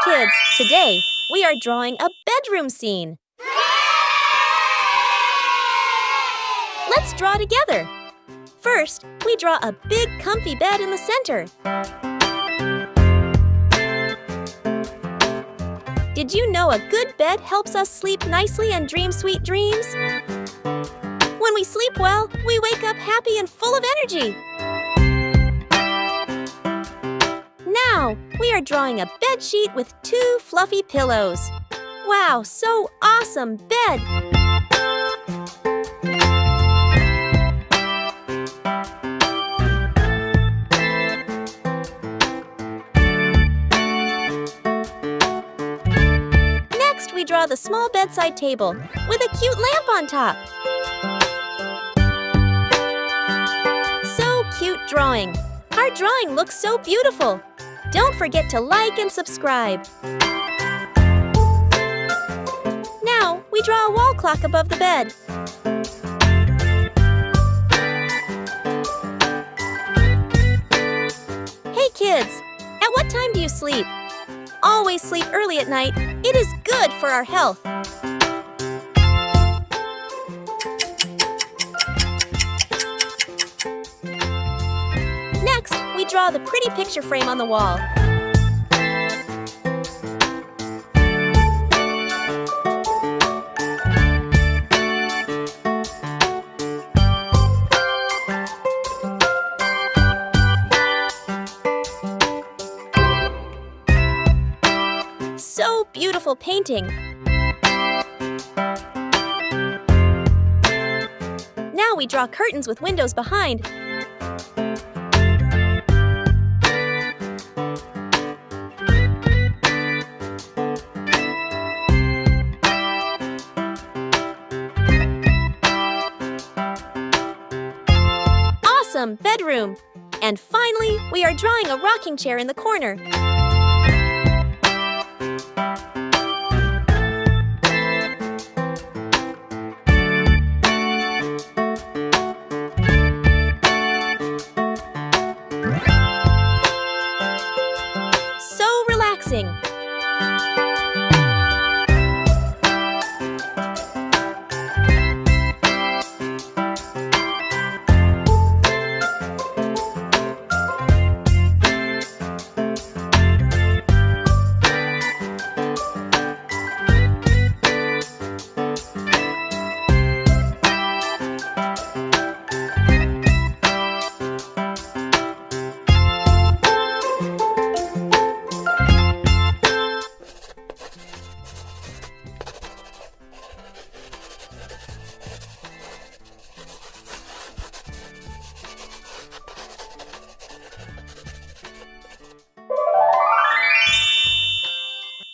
kids! Today, we are drawing a bedroom scene. Let's draw together. First, we draw a big, comfy bed in the center. Did you know a good bed helps us sleep nicely and dream sweet dreams? When we sleep well, we wake up happy and full of energy. Now, we are drawing a bed sheet with 2 fluffy pillows. Wow, so awesome bed! Next, we draw the small bedside table with a cute lamp on top. So cute drawing! Our drawing looks so beautiful! Don't forget to like and subscribe. Now, we draw a wall clock above the bed. Hey kids, at what time do you sleep? Always sleep early at night. It is good for our health. Next, we draw the pretty picture frame on the wall. So beautiful painting. Now we draw curtains with windows behind. Awesome bedroom! And finally, we are drawing a rocking chair in the corner. So relaxing!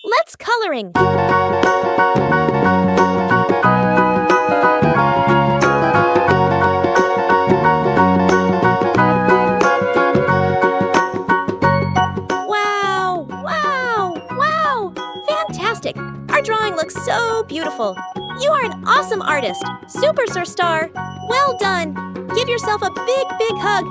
Let's coloring! Wow! Wow! Wow! Fantastic! Our drawing looks so beautiful. You are an awesome artist. Super Sir Star! Well done! Give yourself a big, big hug.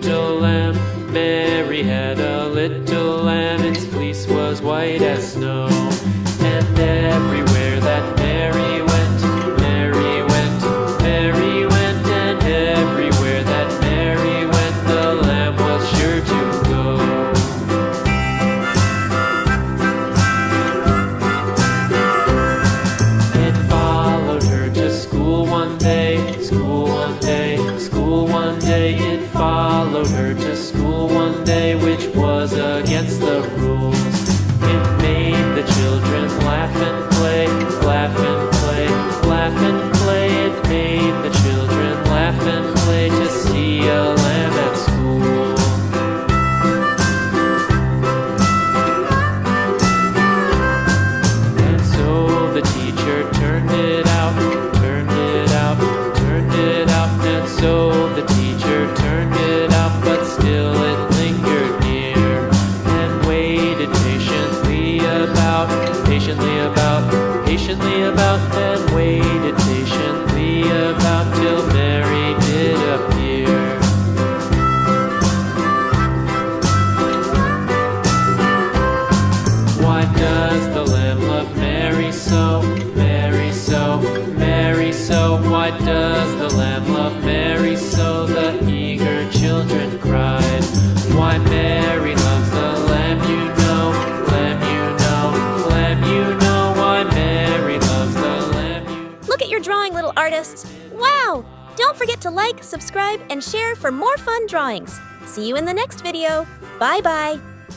little lamb. Mary had a little lamb, its fleece was white as snow. And everywhere that Mary went, Mary went, Mary went, and everywhere that Mary went, the lamb was sure to go. It followed her to school one day, school one day, school one day. It followed her to school one day, which was against the rules. It made the children laugh and play, laugh and play, laugh and play. It made the children laugh and play to see a lamb at school. And so the teacher turned it out, turned it out, turned it out. And so the teacher turned it out, but still it lingered near and waited patiently about, patiently about, patiently about, and waited patiently about till Mary did appear. Why does the lamb love Mary so, Mary so, Mary so? Why does the lamb love Mary so? The eager children cried. Why Mary loves the lamb, you know, lamb, you know, lamb, you know. Why Mary loves the lamb, you know. Look at your drawing, little artists. Wow! Don't forget to like, subscribe, and share for more fun drawings. See you in the next video. Bye-bye.